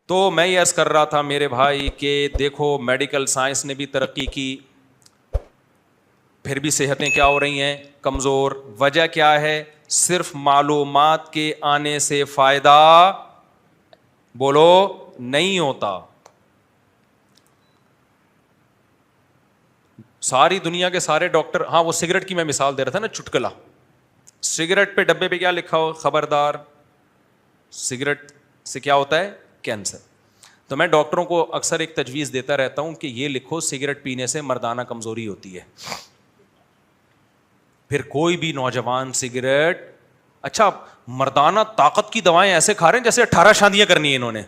تو میں یہ عرض کر رہا تھا میرے بھائی کہ دیکھو میڈیکل سائنس نے بھی ترقی کی, پھر بھی صحتیں کیا ہو رہی ہیں, کمزور. وجہ کیا ہے؟ صرف معلومات کے آنے سے فائدہ بولو نہیں ہوتا. ساری دنیا کے سارے ڈاکٹر, ہاں وہ سگریٹ کی میں مثال دے رہا تھا نا, چٹکلا. سگریٹ پہ ڈبے پہ کیا لکھا ہو؟ خبردار سگریٹ سے کیا ہوتا ہے؟ کینسر. تو میں ڈاکٹروں کو اکثر ایک تجویز دیتا رہتا ہوں کہ یہ لکھو سگریٹ پینے سے مردانہ کمزوری ہوتی ہے. پھر کوئی بھی نوجوان سگریٹ, اچھا مردانہ طاقت کی دوائیں ایسے کھا رہے ہیں جیسے 18 شادیاں کرنی ہیں انہوں نے.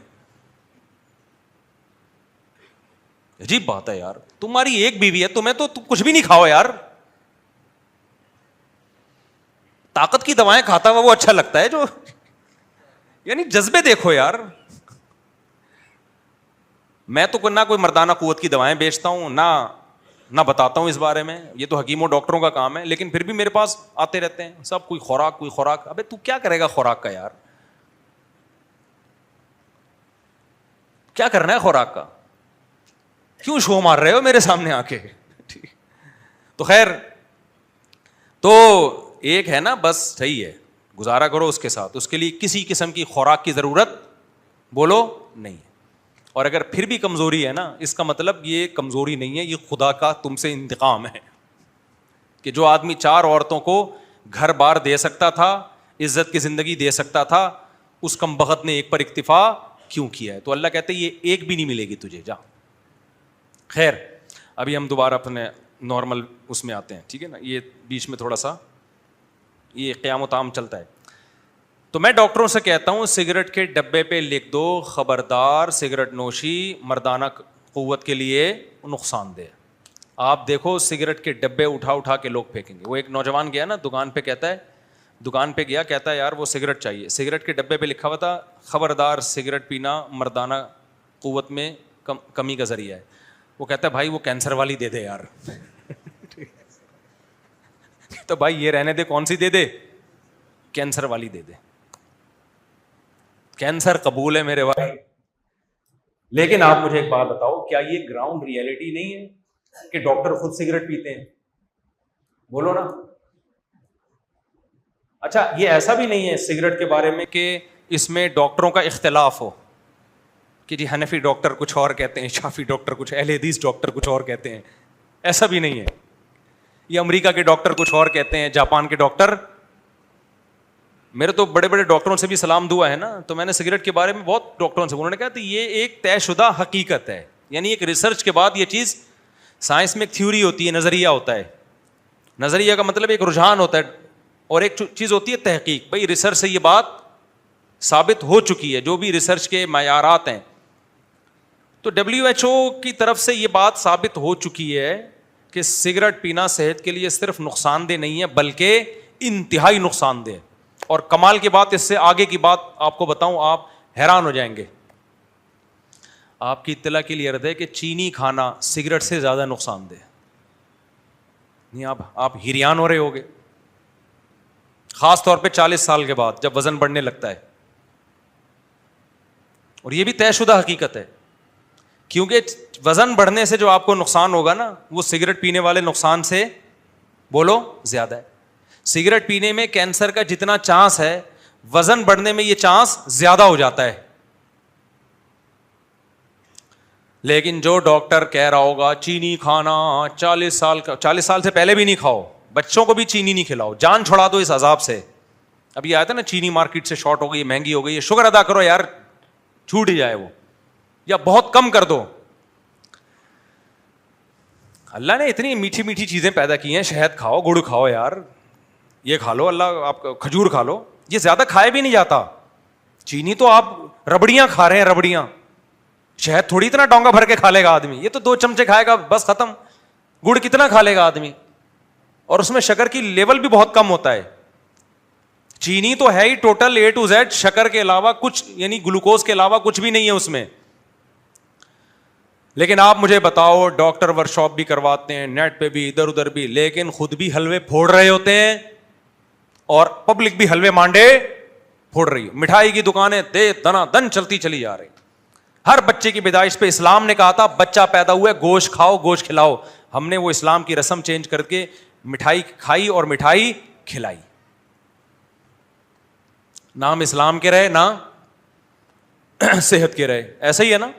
عجیب بات ہے یار, تمہاری ایک بیوی ہے, تمہیں تو تم کچھ بھی نہیں کھاؤ یار. طاقت کی دوائیں کھاتا ہوا وہ اچھا لگتا ہے جو, یعنی جذبے دیکھو یار. میں تو نہ کوئی مردانہ قوت کی دوائیں بیچتا ہوں نہ بتاتا ہوں اس بارے میں, یہ تو حکیموں ڈاکٹروں کا کام ہے. لیکن پھر بھی میرے پاس آتے رہتے ہیں سب, کوئی خوراک. ابے تو کیا کرے گا خوراک کا یار, کیا کرنا ہے خوراک کا؟ کیوں شو مار رہے ہو میرے سامنے آ کے؟ تو خیر, تو ایک ہے نا, بس صحیح ہے, گزارا کرو اس کے ساتھ. اس کے لیے کسی قسم کی خوراک کی ضرورت بولو نہیں ہے. اور اگر پھر بھی کمزوری ہے نا, اس کا مطلب یہ کمزوری نہیں ہے, یہ خدا کا تم سے انتقام ہے کہ جو آدمی 4 عورتوں کو گھر بار دے سکتا تھا, عزت کی زندگی دے سکتا تھا, اس کمبخت نے ایک پر اکتفا کیوں کیا ہے؟ تو اللہ کہتے یہ ایک بھی نہیں ملے گی تجھے, جا. خیر, ابھی ہم دوبارہ اپنے نارمل اس میں آتے ہیں, ٹھیک ہے نا. یہ بیچ میں تھوڑا سا یہ قیام و طعام چلتا ہے. تو میں ڈاکٹروں سے کہتا ہوں سگریٹ کے ڈبے پہ لکھ دو خبردار سگریٹ نوشی مردانہ قوت کے لیے نقصان دہ. آپ دیکھو سگریٹ کے ڈبے اٹھا کے لوگ پھینکیں گے. وہ ایک نوجوان گیا نا دکان پہ, کہتا ہے یار وہ سگریٹ چاہیے. سگریٹ کے ڈبے پہ لکھا ہوا تھا خبردار سگریٹ پینا مردانہ قوت میں کمی کا ذریعہ ہے. وہ کہتا ہے بھائی وہ کینسر والی دے دے یار. تو بھائی یہ رہنے دے, کون سی دے دے؟ کینسر والی دے دے. کینسر قبول ہے میرے بھائی. لیکن آپ مجھے ایک بات بتاؤ, کیا یہ گراؤنڈ ریئلٹی نہیں ہے کہ ڈاکٹر خود سگریٹ پیتے ہیں؟ بولو نا. اچھا یہ ایسا بھی نہیں ہے سگریٹ کے بارے میں کہ اس میں ڈاکٹروں کا اختلاف ہو کہ جی حنفی ڈاکٹر کچھ اور کہتے ہیں, شافی ڈاکٹر کچھ, اہل حدیث ڈاکٹر کچھ اور کہتے ہیں. ایسا بھی نہیں ہے. یہ امریکہ کے ڈاکٹر کچھ اور کہتے ہیں, جاپان کے ڈاکٹر. میرے تو بڑے بڑے ڈاکٹروں سے بھی سلام دعا ہے نا, تو میں نے سگریٹ کے بارے میں بہت ڈاکٹروں سے, انہوں نے کہا تو یہ ایک طے شدہ حقیقت ہے, یعنی ایک ریسرچ کے بعد یہ چیز. سائنس میں ایک تھیوری ہوتی ہے, نظریہ ہوتا ہے. نظریہ کا مطلب ایک رجحان ہوتا ہے, اور ایک چیز ہوتی ہے تحقیق. بھائی ریسرچ سے یہ بات ثابت ہو چکی ہے, جو بھی ریسرچ کے معیارات ہیں. تو WHO کی طرف سے یہ بات ثابت ہو چکی ہے کہ سگریٹ پینا صحت کے لیے صرف نقصان دہ نہیں ہے بلکہ انتہائی نقصان دہ. اور کمال کی بات, اس سے آگے کی بات آپ کو بتاؤں, آپ حیران ہو جائیں گے. آپ کی اطلاع کے لیے عرض ہے کہ چینی کھانا سگریٹ سے زیادہ نقصان دہ نہیں. آپ حیران ہو رہے ہوگے, خاص طور پہ 40 سال کے بعد جب وزن بڑھنے لگتا ہے. اور یہ بھی طے شدہ حقیقت ہے, کیونکہ وزن بڑھنے سے جو آپ کو نقصان ہوگا نا, وہ سگریٹ پینے والے نقصان سے بولو زیادہ ہے. سگریٹ پینے میں کینسر کا جتنا چانس ہے, وزن بڑھنے میں یہ چانس زیادہ ہو جاتا ہے. لیکن جو ڈاکٹر کہہ رہا ہوگا چینی کھانا 40 سال سے پہلے بھی نہیں کھاؤ, بچوں کو بھی چینی نہیں کھلاؤ, جان چھڑا دو اس عذاب سے. ابھی آیا تھا نا چینی مارکیٹ سے شارٹ ہو گئی, مہنگی ہو گئی, شکر ادا کرو یار چھوٹ ہی جائے وہ, یا بہت کم کر دو. اللہ نے اتنی میٹھی میٹھی چیزیں پیدا کی ہیں, شہد کھاؤ, گڑ کھاؤ یار, یہ کھا لو, اللہ آپ کھجور کھا لو. یہ زیادہ کھائے بھی نہیں جاتا. چینی تو آپ ربڑیاں کھا رہے ہیں, ربڑیاں. شہد تھوڑی اتنا ڈونگا بھر کے کھا لے گا آدمی, یہ تو 2 چمچے کھائے گا بس ختم. گڑ کتنا کھا لے گا آدمی, اور اس میں شکر کی لیول بھی بہت کم ہوتا ہے. چینی تو ہے ہی ٹوٹل A to Z شکر کے علاوہ کچھ, یعنی گلوکوز کے علاوہ کچھ بھی نہیں ہے اس میں. لیکن آپ مجھے بتاؤ, ڈاکٹر ورک شاپ بھی کرواتے ہیں, نیٹ پہ بھی, ادھر ادھر بھی, لیکن خود بھی حلوے پھوڑ رہے ہوتے ہیں اور پبلک بھی حلوے مانڈے پھوڑ رہی ہے. مٹھائی کی دکانیں دے دنا دن چلتی چلی جا رہی. ہر بچے کی پیدائش پہ اسلام نے کہا تھا بچہ پیدا ہوا ہے گوشت کھاؤ گوشت کھلاؤ. ہم نے وہ اسلام کی رسم چینج کر کے مٹھائی کھائی اور مٹھائی کھلائی. نام اسلام کے رہے نہ صحت کے رہے. ایسا ہی ہے نا.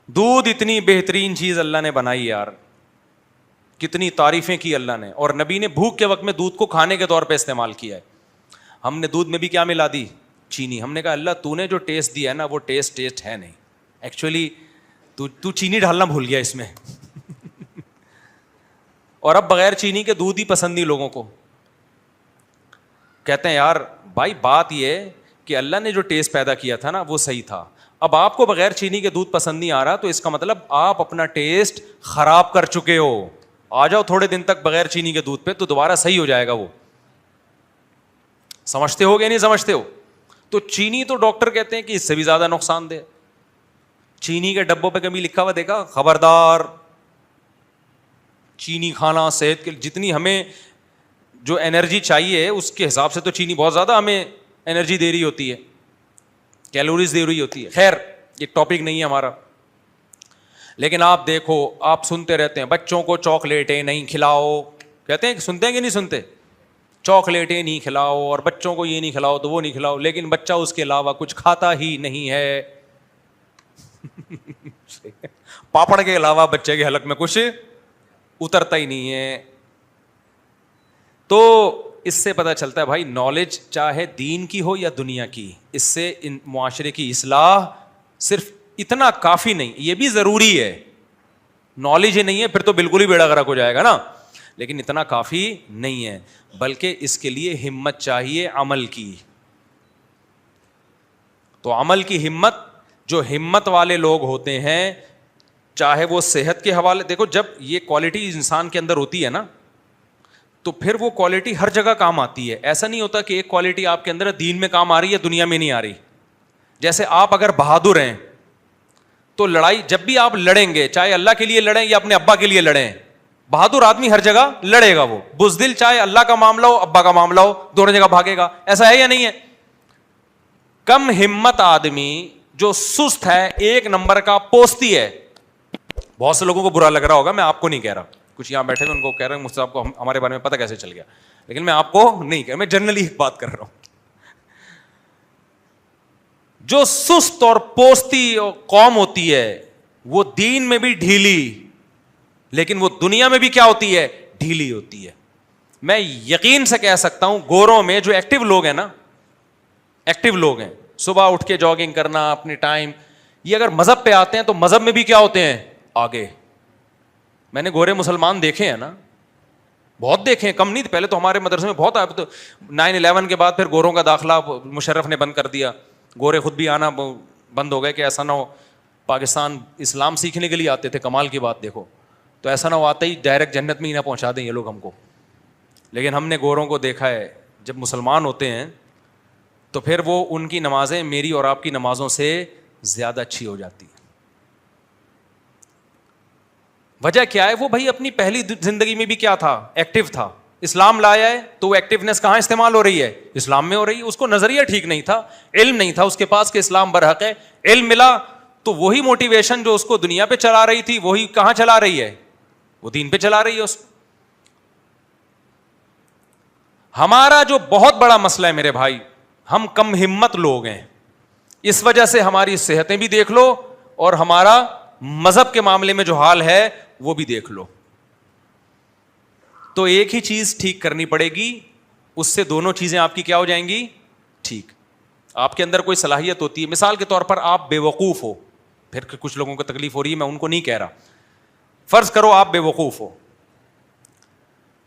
دودھ اتنی بہترین چیز اللہ نے بنائی یار, کتنی تعریفیں کی اللہ نے, اور نبی نے بھوک کے وقت میں دودھ کو کھانے کے طور پہ استعمال کیا ہے. ہم نے دودھ میں بھی کیا ملا دی؟ چینی. ہم نے کہا اللہ تو نے جو ٹیسٹ دیا ہے نا وہ ٹیسٹ ہے نہیں, ایکچولی تو چینی ڈالنا بھول گیا اس میں. اور اب بغیر چینی کے دودھ ہی پسند نہیں لوگوں کو. کہتے ہیں یار بھائی بات یہ کہ اللہ نے جو ٹیسٹ پیدا کیا تھا نا وہ صحیح تھا, اب آپ کو بغیر چینی کے دودھ پسند نہیں آ رہا تو اس کا مطلب آپ اپنا ٹیسٹ خراب کر چکے ہو. آ جاؤ تھوڑے دن تک بغیر چینی کے دودھ پہ تو دوبارہ صحیح ہو جائے گا وہ. سمجھتے ہو کہ نہیں سمجھتے ہو؟ تو چینی تو ڈاکٹر کہتے ہیں کہ اس سے بھی زیادہ نقصان دہ. چینی کے ڈبوں پہ کبھی لکھا ہوا دیکھا؟ خبردار چینی کھانا صحت کے جتنی ہمیں جو انرجی چاہیے اس کے حساب سے تو چینی بہت زیادہ ہمیں انرجی دے رہی ہوتی ہے, کیلوریز دے رہی ہوتی ہے. خیر یہ ٹاپک نہیں ہے ہمارا. لیکن آپ دیکھو آپ سنتے رہتے ہیں بچوں کو چاکلیٹیں نہیں کھلاؤ, کہتے ہیں سنتے ہیں کہ نہیں سنتے؟ چاکلیٹیں نہیں کھلاؤ اور بچوں کو یہ نہیں کھلاؤ تو وہ نہیں کھلاؤ, لیکن بچہ اس کے علاوہ کچھ کھاتا ہی نہیں ہے. پاپڑ کے علاوہ بچے کے حلق میں کچھ اترتا ہی نہیں ہے. تو اس سے پتہ چلتا ہے بھائی نالج چاہے دین کی ہو یا دنیا کی, اس سے ان معاشرے کی اصلاح صرف اتنا کافی نہیں, یہ بھی ضروری ہے. نالج ہی نہیں ہے پھر تو بالکل ہی بیڑا غرق ہو جائے گا نا, لیکن اتنا کافی نہیں ہے, بلکہ اس کے لیے ہمت چاہیے عمل کی. تو عمل کی ہمت, جو ہمت والے لوگ ہوتے ہیں چاہے وہ صحت کے حوالے, دیکھو جب یہ کوالٹی انسان کے اندر ہوتی ہے نا تو پھر وہ کوالٹی ہر جگہ کام آتی ہے. ایسا نہیں ہوتا کہ ایک کوالٹی آپ کے اندر دین میں کام آ رہی ہے دنیا میں نہیں آ رہی. جیسے آپ اگر بہادر ہیں تو لڑائی جب بھی آپ لڑیں گے چاہے اللہ کے لیے لڑیں یا اپنے ابا کے لیے لڑیں, بہادر آدمی ہر جگہ لڑے گا. وہ بزدل چاہے اللہ کا معاملہ ہو ابا کا معاملہ ہو دونوں جگہ بھاگے گا. ایسا ہے یا نہیں ہے؟ کم ہمت آدمی جو سست ہے ایک نمبر کا پوستی ہے. بہت سے لوگوں کو برا لگ رہا ہوگا, میں آپ کو نہیں کہہ رہا, کچھ یہاں بیٹھے ہوئے ان کو کہہ رہے ہیں مجھ سے آپ کو ہمارے بارے میں پتہ کیسے چل گیا, لیکن میں آپ کو نہیں کہہ رہا, میں جنرلی ایک بات کر رہا ہوں. جو سست اور پوستی قوم ہوتی ہے وہ دین میں بھی ڈھیلی, لیکن وہ دنیا میں بھی کیا ہوتی ہے؟ ڈھیلی ہوتی ہے. میں یقین سے کہہ سکتا ہوں گوروں میں جو ایکٹیو لوگ ہیں نا, ایکٹیو لوگ ہیں, صبح اٹھ کے جاگنگ کرنا اپنے ٹائم, یہ اگر مذہب پہ آتے ہیں تو مذہب میں بھی کیا ہوتے ہیں؟ آگے. میں نے گورے مسلمان دیکھے ہیں نا, بہت دیکھے ہیں, کم نہیں. پہلے تو ہمارے مدرسے میں بہت آئے, تو 9/11 کے بعد پھر گوروں کا داخلہ مشرف نے بند کر دیا, گورے خود بھی آنا بند ہو گئے کہ ایسا نہ ہو پاکستان اسلام سیکھنے کے لیے آتے تھے, کمال کی بات دیکھو, تو ایسا نہ ہو آتے ہی ڈائریکٹ جنت میں ہی نہ پہنچا دیں یہ لوگ ہم کو. لیکن ہم نے گوروں کو دیکھا ہے جب مسلمان ہوتے ہیں تو پھر وہ ان کی نمازیں میری اور آپ کی نمازوں سے زیادہ اچھی ہو جاتی ہیں. وجہ کیا ہے؟ وہ بھائی اپنی پہلی زندگی میں بھی کیا تھا؟ ایکٹیو تھا. اسلام لایا ہے تو وہ ایکٹیونیس کہاں استعمال ہو رہی ہے؟ اسلام میں ہو رہی ہے. اس کو نظریہ ٹھیک نہیں تھا, علم نہیں تھا اس کے پاس کہ اسلام برحق ہے. علم ملا تو وہی موٹیویشن جو اس کو دنیا پہ چلا رہی تھی وہی کہاں چلا رہی ہے؟ وہ دین پہ چلا رہی ہے اس کو. ہمارا جو بہت بڑا مسئلہ ہے میرے بھائی, ہم کم ہمت لوگ ہیں. اس وجہ سے ہماری صحتیں بھی دیکھ لو اور ہمارا مذہب کے معاملے میں جو حال ہے وہ بھی دیکھ لو. تو ایک ہی چیز ٹھیک کرنی پڑے گی, اس سے دونوں چیزیں آپ کی کیا ہو جائیں گی؟ ٹھیک. آپ کے اندر کوئی صلاحیت ہوتی ہے, مثال کے طور پر آپ بے وقوف ہو, پھر کچھ لوگوں کو تکلیف ہو رہی ہے, میں ان کو نہیں کہہ رہا, فرض کرو آپ بے وقوف ہو,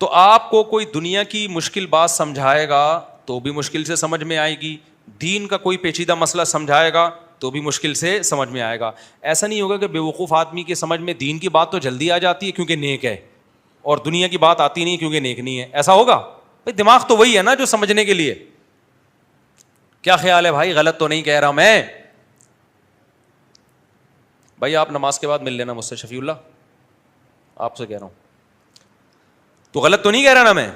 تو آپ کو کوئی دنیا کی مشکل بات سمجھائے گا تو بھی مشکل سے سمجھ میں آئے گی, دین کا کوئی پیچیدہ مسئلہ سمجھائے گا تو بھی مشکل سے سمجھ میں آئے گا. ایسا نہیں ہوگا کہ بے وقوف آدمی کی سمجھ میں دین کی بات تو جلدی آ جاتی ہے کیونکہ نیک ہے, اور دنیا کی بات آتی نہیں کیونکہ نیک نہیں ہے. ایسا ہوگا؟ بھائی دماغ تو وہی ہے نا جو سمجھنے کے لیے. کیا خیال ہے بھائی؟ غلط تو نہیں کہہ رہا میں؟ بھائی آپ نماز کے بعد مل لینا مجھ سے, شفیع اللہ آپ سے کہہ رہا ہوں, تو غلط تو نہیں کہہ رہا نا میں؟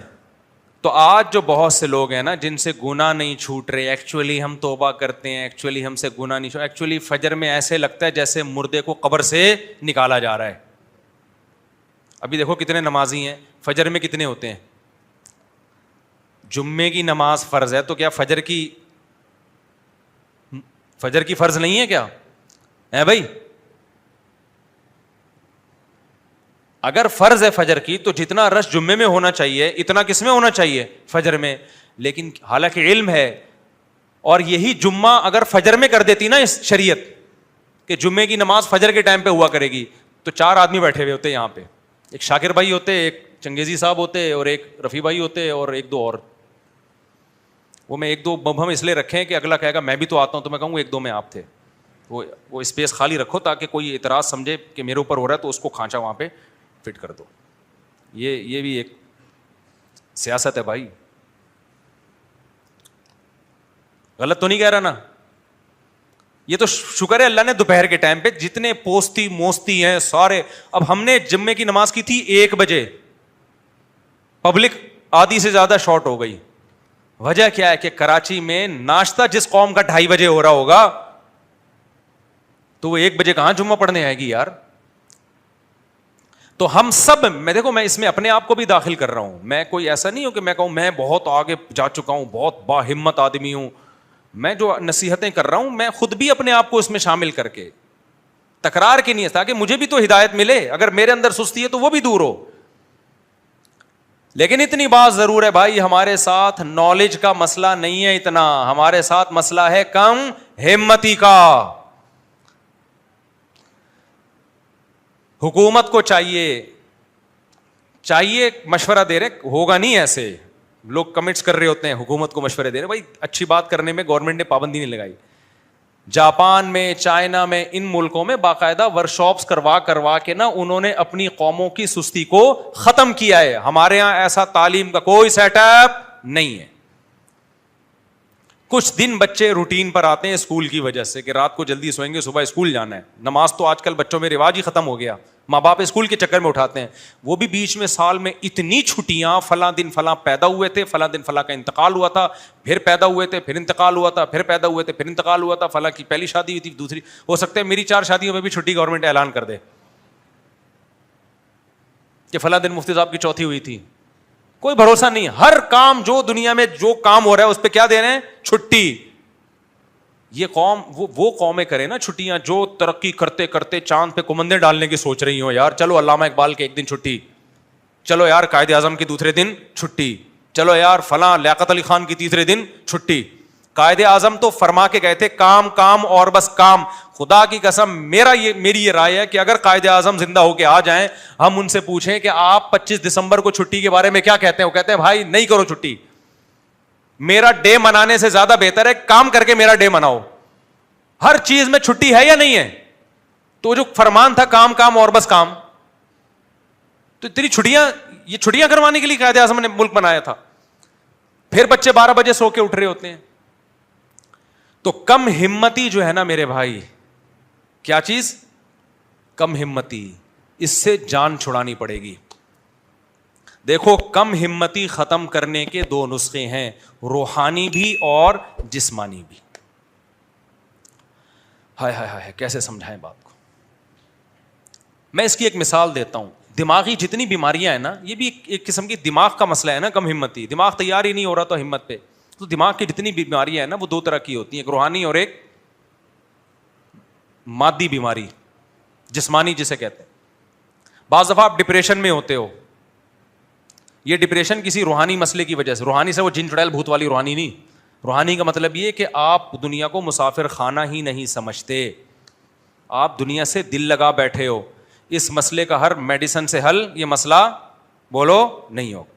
تو آج جو بہت سے لوگ ہیں نا جن سے گناہ نہیں چھوٹ رہے, ایکچولی ہم توبہ کرتے ہیں, ایکچولی ہم سے گناہ نہیں چھوٹ, ایکچولی فجر میں ایسے لگتا ہے جیسے مردے کو قبر سے نکالا جا رہا ہے. ابھی دیکھو کتنے نمازی ہیں, فجر میں کتنے ہوتے ہیں؟ جمعے کی نماز فرض ہے تو کیا فجر کی فرض نہیں ہے کیا ہے بھائی؟ اگر فرض ہے فجر کی تو جتنا رش جمعے میں ہونا چاہیے اتنا کس میں ہونا چاہیے؟ فجر میں. لیکن حالانکہ علم ہے, اور یہی جمعہ اگر فجر میں کر دیتی نا اس شریعت کہ جمعے کی نماز فجر کے ٹائم پہ ہوا کرے گی, تو 4 آدمی بیٹھے ہوئے ہوتے یہاں پہ, ایک شاکر بھائی ہوتے, ایک چنگیزی صاحب ہوتے, اور ایک رفیع بھائی ہوتے, اور 1-2 اور. وہ میں 1-2 مبہم اس لیے رکھے ہیں کہ اگلا کہے گا میں بھی تو آتا ہوں, تو میں کہوں 1-2 میں آپ تھے. وہ اسپیس خالی رکھو تاکہ کوئی اعتراض سمجھے کہ میرے اوپر ہو رہا ہے تو اس کو کھانچا وہاں پہ فٹ کر دو. یہ بھی ایک سیاست ہے بھائی. غلط تو نہیں کہہ رہا نا؟ یہ تو شکر ہے اللہ نے دوپہر کے ٹائم پہ جتنے پوستی موستی ہیں سارے. اب ہم نے جمعے کی نماز کی تھی 1 بجے, پبلک آدھی سے زیادہ شارٹ ہو گئی. وجہ کیا ہے کہ کراچی میں ناشتہ جس قوم کا 2:30 بجے ہو رہا ہوگا تو وہ 1 بجے کہاں جمعہ پڑھنے آئے گی یار. تو ہم سب, میں دیکھو میں اس میں اپنے آپ کو بھی داخل کر رہا ہوں, میں کوئی ایسا نہیں ہوں کہ میں کہوں میں بہت آگے جا چکا ہوں, بہت باہمت آدمی ہوں. میں جو نصیحتیں کر رہا ہوں میں خود بھی اپنے آپ کو اس میں شامل کر کے تکرار کی نہیں ہے, تاکہ مجھے بھی تو ہدایت ملے. اگر میرے اندر سستی ہے تو وہ بھی دور ہو. لیکن اتنی بات ضرور ہے بھائی, ہمارے ساتھ نالج کا مسئلہ نہیں ہے اتنا, ہمارے ساتھ مسئلہ ہے کم ہمتی کا. حکومت کو چاہیے مشورہ دے رہے, ہوگا نہیں ایسے, لوگ کمنٹس کر رہے ہوتے ہیں حکومت کو مشورے دے رہے. بھائی اچھی بات کرنے میں گورنمنٹ نے پابندی نہیں لگائی. جاپان میں, چائنا میں, ان ملکوں میں باقاعدہ ورکشاپس کروا کے نا انہوں نے اپنی قوموں کی سستی کو ختم کیا ہے. ہمارے یہاں ایسا تعلیم کا کوئی سیٹ اپ نہیں ہے. کچھ دن بچے روٹین پر آتے ہیں اسکول کی وجہ سے کہ رات کو جلدی سوئیں گے, صبح اسکول جانا ہے. نماز تو آج کل بچوں میں رواج ہی ختم ہو گیا, ماں باپ اسکول کے چکر میں اٹھاتے ہیں. وہ بھی بیچ میں سال میں اتنی چھٹیاں, فلاں دن فلاں پیدا ہوئے تھے, فلاں دن فلاں کا انتقال ہوا تھا, پھر پیدا ہوئے تھے, پھر انتقال ہوا تھا, پھر پیدا ہوئے تھے, پھر انتقال ہوا تھا, فلاں کی پہلی شادی ہوئی تھی, دوسری. ہو سکتا ہے میری 4 شادیوں میں بھی چھٹی گورنمنٹ اعلان کر دے کہ فلاں دن مفتی صاحب کی چوتھی ہوئی تھی. کوئی بھروسہ نہیں. ہر کام جو دنیا میں جو کام ہو رہا ہے اس پہ کیا دے رہے ہیں؟ چھٹی. یہ قوم وہ قومیں کرے نا چھٹیاں جو ترقی کرتے کرتے چاند پہ کمندیں ڈالنے کی سوچ رہی ہوں. یار چلو علامہ اقبال کے 1 دن چھٹی, چلو یار قائد اعظم کی دوسرے دن چھٹی, چلو یار فلاں لیاقت علی خان کی تیسرے دن چھٹی. قائد اعظم تو فرما کے گئے تھے کام کام اور بس کام. خدا کی قسم میری یہ رائے ہے کہ اگر قائد اعظم زندہ ہو کے آ جائیں, ہم ان سے پوچھیں کہ آپ 25 دسمبر کو چھٹی کے بارے میں کیا کہتے ہیں, وہ کہتے ہیں بھائی نہیں کرو چھٹی, میرا ڈے منانے سے زیادہ بہتر ہے کام کر کے میرا ڈے مناؤ. ہر چیز میں چھٹی ہے یا نہیں ہے؟ تو جو فرمان تھا کام کام اور بس کام, تو تیری یہ چھٹیاں کروانے کے لیے قائد اعظم نے ملک بنایا تھا. پھر بچے 12 بجے سو کے اٹھ رہے ہوتے ہیں. تو کم ہمتی جو ہے نا میرے بھائی, کیا چیز؟ کم ہمتی. اس سے جان چھڑانی پڑے گی. دیکھو کم ہمتی ختم کرنے کے 2 نسخے ہیں, روحانی بھی اور جسمانی بھی. ہائے ہائے ہائے کیسے سمجھائیں بات کو. میں اس کی ایک مثال دیتا ہوں. دماغی جتنی بیماریاں ہیں نا, یہ بھی ایک قسم کی دماغ کا مسئلہ ہے نا. کم ہمتی, دماغ تیار ہی نہیں ہو رہا تو ہمت پہ. تو دماغ کی جتنی بیماریاں ہیں نا وہ 2 طرح کی ہوتی ہیں, ایک روحانی اور ایک مادی بیماری, جسمانی جسے کہتے ہیں. بعض دفعہ آپ ڈپریشن میں ہوتے ہو, یہ ڈپریشن کسی روحانی مسئلے کی وجہ سے. روحانی سے وہ جن چڑیل بھوت والی روحانی نہیں. روحانی کا مطلب یہ کہ آپ دنیا کو مسافر خانہ ہی نہیں سمجھتے, آپ دنیا سے دل لگا بیٹھے ہو. اس مسئلے کا ہر میڈیسن سے حل یہ مسئلہ بولو نہیں ہوگا,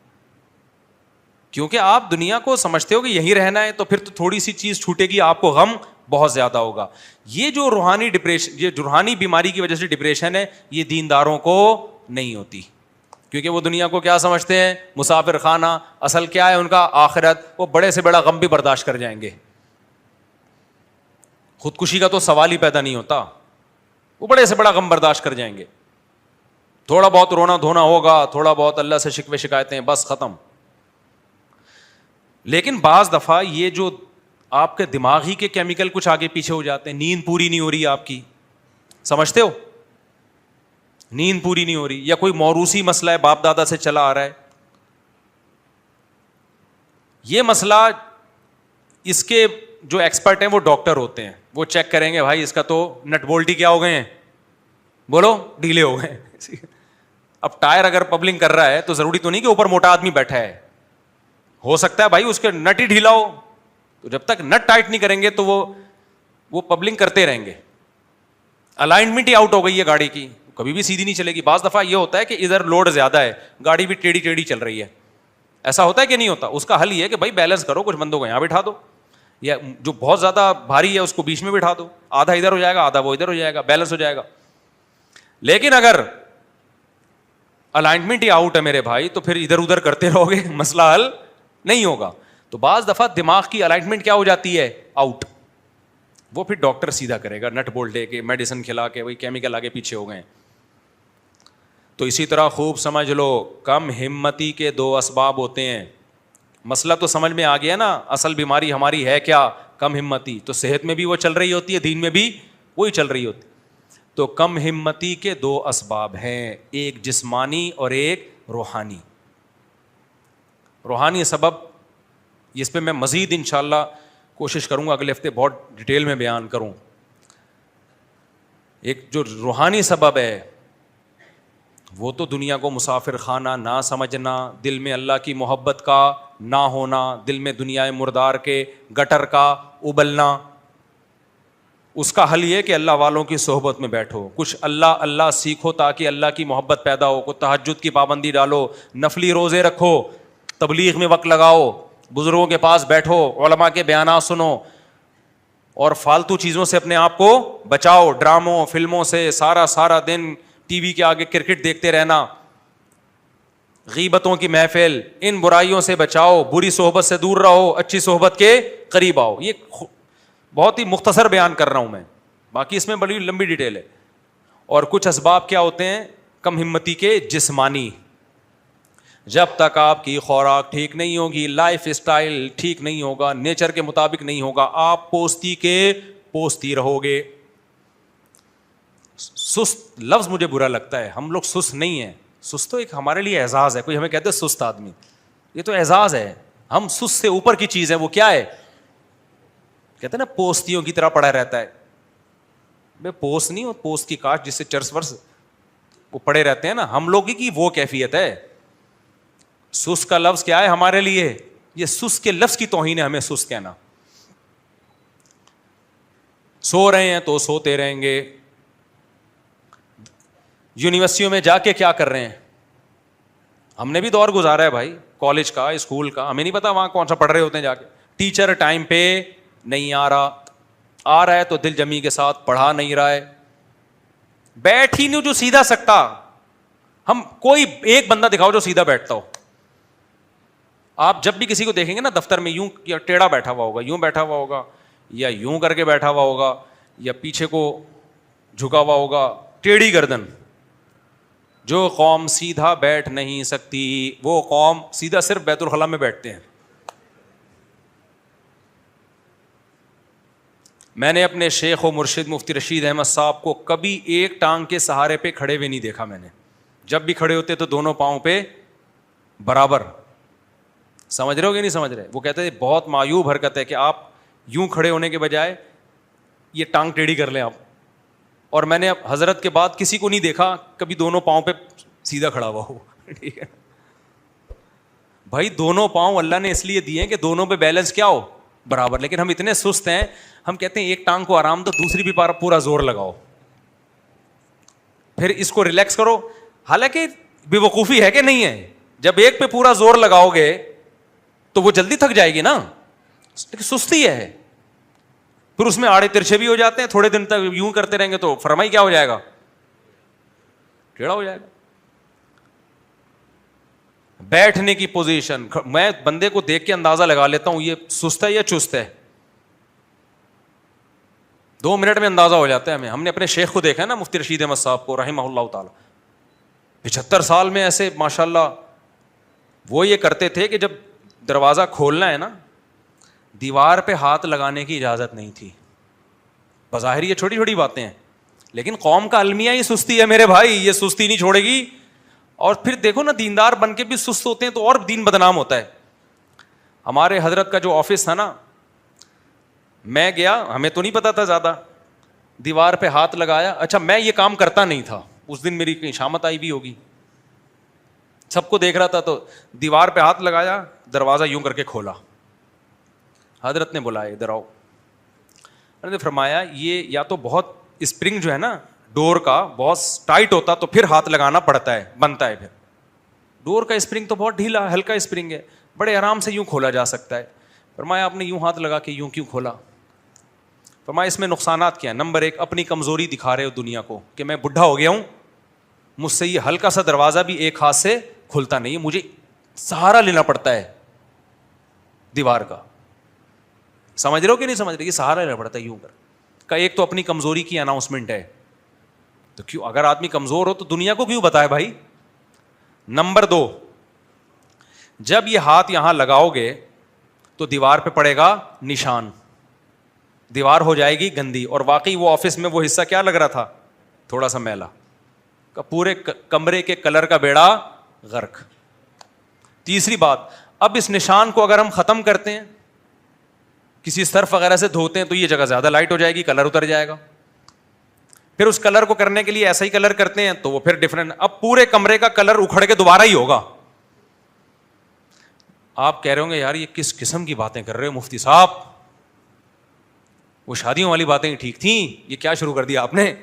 کیونکہ آپ دنیا کو سمجھتے ہو کہ یہی رہنا ہے, تو پھر تو تھوڑی سی چیز چھوٹے گی آپ کو غم بہت زیادہ ہوگا. یہ جو روحانی ڈپریشن, یہ روحانی بیماری کی وجہ سے ڈپریشن ہے, یہ دینداروں کو نہیں ہوتی, کیونکہ وہ دنیا کو کیا سمجھتے ہیں؟ مسافر خانہ. اصل کیا ہے ان کا؟ آخرت. وہ بڑے سے بڑا غم بھی برداشت کر جائیں گے. خودکشی کا تو سوال ہی پیدا نہیں ہوتا, وہ بڑے سے بڑا غم برداشت کر جائیں گے. تھوڑا بہت رونا دھونا ہوگا, تھوڑا بہت اللہ سے شکوے شکایتیں, بس ختم. لیکن بعض دفعہ یہ جو آپ کے دماغی کے کیمیکل کچھ آگے پیچھے ہو جاتے ہیں, نیند پوری نہیں ہو رہی آپ کی, سمجھتے ہو, نیند پوری نہیں ہو رہی, یا کوئی موروثی مسئلہ ہے باپ دادا سے چلا آ رہا ہے, یہ مسئلہ اس کے جو ایکسپرٹ ہیں وہ ڈاکٹر ہوتے ہیں, وہ چیک کریں گے بھائی اس کا تو نٹ بولٹی کیا ہو گئے ہیں, بولو ڈھیلے ہو گئے. اب ٹائر اگر پبلنگ کر رہا ہے تو ضروری تو نہیں کہ اوپر موٹا آدمی بیٹھا ہے, ہو سکتا ہے بھائی اس کے نٹ ہی ڈھیلا ہو, تو جب تک نٹ ٹائٹ نہیں کریں گے تو وہ پبلنگ کرتے رہیں گے. الائنمنٹ ہی آؤٹ ہو گئی ہے گاڑی کی, کبھی بھی سیدھی نہیں چلے گی. بعض دفعہ یہ ہوتا ہے کہ ادھر لوڈ زیادہ ہے, گاڑی بھی ٹیڑھی ٹیڑھی چل رہی ہے, ایسا ہوتا ہے کہ نہیں ہوتا. اس کا حل یہ ہے کہ بھائی بیلنس کرو, کچھ بندوں کو یہاں بٹھا دو, یا جو بہت زیادہ بھاری ہے اس کو بیچ میں بٹھا دو, آدھا ادھر ہو جائے گا آدھا وہ ادھر ہو جائے گا, بیلنس ہو جائے گا. لیکن اگر الائنمنٹ ہی آؤٹ ہے میرے بھائی, تو پھر ادھر ادھر کرتے رہو گے, مسئلہ حل نہیں ہوگا. تو بعض دفعہ دماغ کی الائنمنٹ کیا ہو جاتی ہے, آؤٹ, وہ پھر ڈاکٹر سیدھا کرے گا, نٹ بولٹ دے کے میڈیسن کھلا کے, وہی کیمیکل آگے پیچھے ہو گئے. تو اسی طرح خوب سمجھ لو, کم ہمتی کے 2 اسباب ہوتے ہیں. مسئلہ تو سمجھ میں آ گیا نا, اصل بیماری ہماری ہے کیا, کم ہمتی. تو صحت میں بھی وہ چل رہی ہوتی ہے, دین میں بھی وہی چل رہی ہوتی. تو کم ہمتی کے 2 اسباب ہیں, ایک جسمانی اور ایک روحانی. روحانی سبب اس پہ میں مزید انشاءاللہ کوشش کروں گا اگلے ہفتے بہت ڈیٹیل میں بیان کروں. ایک جو روحانی سبب ہے وہ تو دنیا کو مسافر خانہ نہ سمجھنا, دل میں اللہ کی محبت کا نہ ہونا, دل میں دنیا مردار کے گٹر کا ابلنا. اس کا حل یہ کہ اللہ والوں کی صحبت میں بیٹھو, کچھ اللہ اللہ سیکھو تاکہ اللہ کی محبت پیدا ہو. کو تہجد کی پابندی ڈالو, نفلی روزے رکھو, تبلیغ میں وقت لگاؤ, بزرگوں کے پاس بیٹھو, علماء کے بیانات سنو, اور فالتو چیزوں سے اپنے آپ کو بچاؤ, ڈراموں فلموں سے سارا دن ٹی وی کے آگے کرکٹ دیکھتے رہنا, غیبتوں کی محفل, ان برائیوں سے بچاؤ, بری صحبت سے دور رہو, اچھی صحبت کے قریب آؤ. یہ بہت ہی مختصر بیان کر رہا ہوں میں, باقی اس میں بڑی لمبی ڈیٹیل ہے. اور کچھ اسباب کیا ہوتے ہیں کم ہمتی کے, جسمانی. جب تک آپ کی خوراک ٹھیک نہیں ہوگی, لائف اسٹائل ٹھیک نہیں ہوگا, نیچر کے مطابق نہیں ہوگا, آپ پوستی کے پوستی رہو گے. سست لفظ مجھے برا لگتا ہے, ہم لوگ سست نہیں ہیں. سست تو ایک ہمارے لیے اعزاز ہے, کوئی ہمیں کہتے ہیں سست آدمی, یہ تو اعزاز ہے. ہم سست سے اوپر کی چیز ہے, وہ کیا ہے, کہتے ہیں نا پوستیوں کی طرح پڑا رہتا ہے. بے پوست نہیں ہو, پوست کی کاٹ جس سے چرس ورس وہ پڑے رہتے ہیں نا, ہم لوگ کی وہ کیفیت ہے. سست کا لفظ کیا ہے ہمارے لیے, یہ سست کے لفظ کی توہین ہے ہمیں سست کہنا. سو رہے ہیں تو سوتے رہیں گے. یونیورسٹیوں میں جا کے کیا کر رہے ہیں, ہم نے بھی دور گزارا ہے بھائی, کالج کا اسکول کا, ہمیں نہیں پتا وہاں کون سا پڑھ رہے ہوتے ہیں جا کے. ٹیچر ٹائم پہ نہیں آ رہا ہے تو دل جمی کے ساتھ پڑھا نہیں رہا ہے, بیٹھ ہی نہیں جو سیدھا سکتا. ہم کوئی ایک بندہ دکھاؤ جو سیدھا بیٹھتا ہو. آپ جب بھی کسی کو دیکھیں گے نا دفتر میں, یوں یا ٹیڑھا بیٹھا ہوا ہوگا, یوں بیٹھا ہوا ہوگا, یا یوں کر کے بیٹھا ہوا ہوگا, یا پیچھے کو جھکا ہوا ہوگا, ٹیڑھی گردن. جو قوم سیدھا بیٹھ نہیں سکتی وہ قوم سیدھا صرف بیت الخلاء میں بیٹھتے ہیں. میں نے اپنے شیخ و مرشد مفتی رشید احمد صاحب کو کبھی ایک ٹانگ کے سہارے پہ کھڑے ہوئے نہیں دیکھا میں نے. جب بھی کھڑے ہوتے تو دونوں پاؤں پہ برابر. سمجھ رہے ہو کہ نہیں سمجھ رہے؟ وہ کہتے ہیں بہت معیوب حرکت ہے کہ آپ یوں کھڑے ہونے کے بجائے یہ ٹانگ ٹیڑھی کر لیں آپ. اور میں نے اب حضرت کے بعد کسی کو نہیں دیکھا کبھی دونوں پاؤں پہ سیدھا کھڑا ہوا ہو. ٹھیک ہے بھائی, دونوں پاؤں اللہ نے اس لیے دیے ہیں کہ دونوں پہ بیلنس کیا ہو, برابر. لیکن ہم اتنے سست ہیں, ہم کہتے ہیں ایک ٹانگ کو آرام دو, دوسری بھی پورا زور لگاؤ, پھر اس کو ریلیکس کرو. حالانکہ بے وقوفی ہے کہ نہیں ہے, جب ایک پہ پورا زور لگاؤ گے تو وہ جلدی تھک جائے گی نا, سستی ہے. پھر اس میں آڑے ترچھے بھی ہو جاتے ہیں, تھوڑے دن تک یوں کرتے رہیں گے تو فرمائی کیا ہو جائے گا, ٹیڑھا ہو جائے گا. بیٹھنے کی پوزیشن, میں بندے کو دیکھ کے اندازہ لگا لیتا ہوں یہ سست ہے یا چست ہے, 2 منٹ میں اندازہ ہو جاتا ہے ہمیں. ہم نے اپنے شیخ کو دیکھا ہے نا, مفتی رشید احمد صاحب کو رحمہ اللہ تعالی, 75 سال میں ایسے ماشاء اللہ وہ یہ کرتے تھے کہ جب دروازہ کھولنا ہے نا, دیوار پہ ہاتھ لگانے کی اجازت نہیں تھی. بظاہر یہ چھوٹی چھوٹی باتیں ہیں, لیکن قوم کا المیہ ہی سستی ہے میرے بھائی, یہ سستی نہیں چھوڑے گی. اور پھر دیکھو نا, دیندار بن کے بھی سست ہوتے ہیں تو اور دین بدنام ہوتا ہے. ہمارے حضرت کا جو آفس تھا نا, میں گیا, ہمیں تو نہیں پتا تھا زیادہ, دیوار پہ ہاتھ لگایا. اچھا میں یہ کام کرتا نہیں تھا, اس دن میری کہیں شامت آئی بھی ہوگی, سب کو دیکھ رہا تھا, تو دیوار پہ ہاتھ لگایا, دروازہ یوں کر کے کھولا. حضرت نے بلایا ادھر آؤ. حضرت نے فرمایا یہ یا تو بہت اسپرنگ جو ہے نا ڈور کا بہت ٹائٹ ہوتا تو پھر ہاتھ لگانا پڑتا ہے, بنتا ہے. پھر ڈور کا اسپرنگ تو بہت ڈھیلا ہلکا اسپرنگ ہے, بڑے آرام سے یوں کھولا جا سکتا ہے. فرمایا آپ نے یوں ہاتھ لگا کے یوں کیوں کھولا؟ فرمایا اس میں نقصانات کیا ہیں. نمبر 1, اپنی کمزوری دکھا رہے ہو دنیا کو کہ میں بڈھا ہو گیا ہوں, مجھ سے یہ ہلکا سا دروازہ بھی ایک ہاتھ سے کھلتا نہیں ہے, مجھے سہارا لینا پڑتا ہے دیوار کا. سمجھ رہے ہو کہ نہیں سمجھ رہے؟ یہ سہارا لینا پڑتا ہے یوں کا. ایک تو اپنی کمزوری کی اناؤنسمنٹ ہے, تو کیوں اگر آدمی کمزور ہو تو دنیا کو کیوں بتائے بھائی. نمبر 2, جب یہ ہاتھ یہاں لگاؤ گے تو دیوار پہ پڑے گا نشان, دیوار ہو جائے گی گندی. اور واقعی وہ آفس میں وہ حصہ کیا لگ رہا تھا, تھوڑا سا میلا, پورے کمرے کے کلر کا بیڑا غرق. تیسری بات, اب اس نشان کو اگر ہم ختم کرتے ہیں, کسی سرف وغیرہ سے دھوتے ہیں, تو یہ جگہ زیادہ لائٹ ہو جائے گی, کلر اتر جائے گا. پھر اس کلر کو کرنے کے لیے ایسا ہی کلر کرتے ہیں تو وہ پھر ڈفرینٹ, اب پورے کمرے کا کلر اکھڑ کے دوبارہ ہی ہوگا. آپ کہہ رہے ہوں گے یار یہ کس قسم کی باتیں کر رہے ہو مفتی صاحب, وہ شادیوں والی باتیں ٹھیک تھیں, یہ کیا شروع کر دیا آپ نے.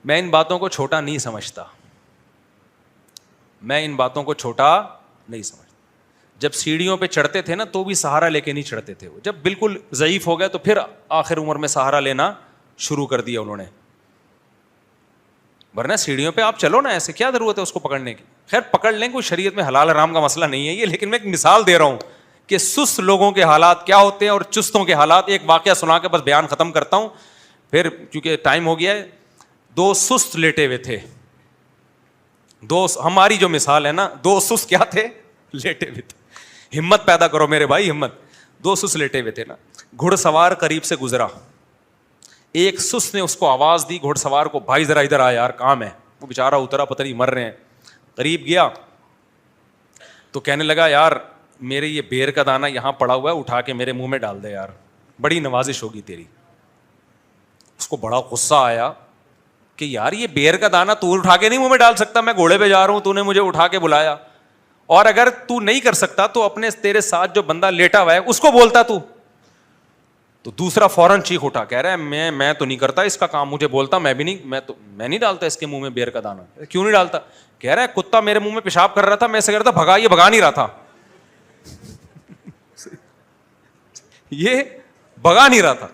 میں ان باتوں کو چھوٹا نہیں سمجھتا, میں ان باتوں کو چھوٹا نہیں سمجھتا. جب سیڑھیوں پہ چڑھتے تھے نا تو بھی سہارا لے کے نہیں چڑھتے تھے, وہ جب بالکل ضعیف ہو گئے تو پھر آخر عمر میں سہارا لینا شروع کر دیا انہوں نے. ورنہ سیڑھیوں پہ آپ چلو نا, ایسے کیا ضرورت ہے اس کو پکڑنے کی. خیر پکڑ لیں, کوئی شریعت میں حلال حرام کا مسئلہ نہیں ہے یہ, لیکن میں ایک مثال دے رہا ہوں کہ سست لوگوں کے حالات کیا ہوتے ہیں اور چستوں کے حالات. ایک واقعہ سنا کے بس بیان ختم کرتا ہوں, پھر کیونکہ ٹائم ہو گیا ہے. 2 سست لیٹے ہوئے تھے, 2, ہماری جو مثال ہے نا, 2 سست کیا تھے, لیٹے ہوئے تھے. ہمت پیدا کرو میرے بھائی, ہمت. 2 سست لیٹے ہوئے تھے نا, گھڑ سوار قریب سے گزرا, ایک سست نے اس کو آواز دی گھڑ سوار کو, بھائی ذرا ادھر آ یار کام ہے. وہ بیچارہ اترا, پتہ نہیں مر رہے ہیں. قریب گیا تو کہنے لگا یار میرے یہ بیر کا دانہ یہاں پڑا ہوا ہے, اٹھا کے میرے منہ میں ڈال دے یار, بڑی نوازش ہوگی تیری. اس کو بڑا غصہ آیا کہ یار یہ بیر کا دانہ تو اٹھا کے نہیں منہ میں ڈال سکتا, میں گھوڑے پہ جا رہا ہوں, تو نے مجھے اٹھا کے بلایا, اور اگر تو نہیں کر سکتا تو اپنے تیرے ساتھ جو بندہ لیٹا ہوا ہے اس کو بولتا تو دوسرا فوراً چیخ اٹھا, کہہ رہا ہے میں تو نہیں کرتا اس کا کام, مجھے بولتا میں بھی نہیں, میں نہیں ڈالتا اس کے منہ میں بیر کا دانہ. کیوں نہیں ڈالتا؟ کہہ رہا ہے کتا میرے منہ میں پیشاب کر رہا تھا, میں ایسے کرتا بھگا, یہ بھگا نہیں رہا تھا, یہ بھگا نہیں رہا تھا.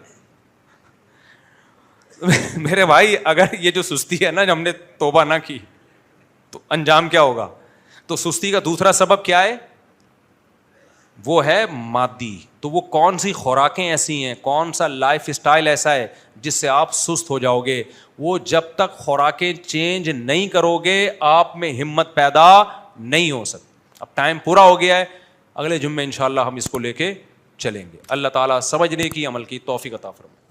میرے بھائی اگر یہ جو سستی ہے نا, ہم نے توبہ نہ کی تو انجام کیا ہوگا. تو سستی کا دوسرا سبب کیا ہے, وہ ہے مادی. تو وہ کون سی خوراکیں ایسی ہیں, کون سا لائف اسٹائل ایسا ہے جس سے آپ سست ہو جاؤ گے. وہ جب تک خوراکیں چینج نہیں کرو گے آپ میں ہمت پیدا نہیں ہو سکتی. اب ٹائم پورا ہو گیا ہے, اگلے جمعے انشاءاللہ ہم اس کو لے کے چلیں گے. اللہ تعالیٰ سمجھنے کی عمل کی توفیق عطا فرمائے.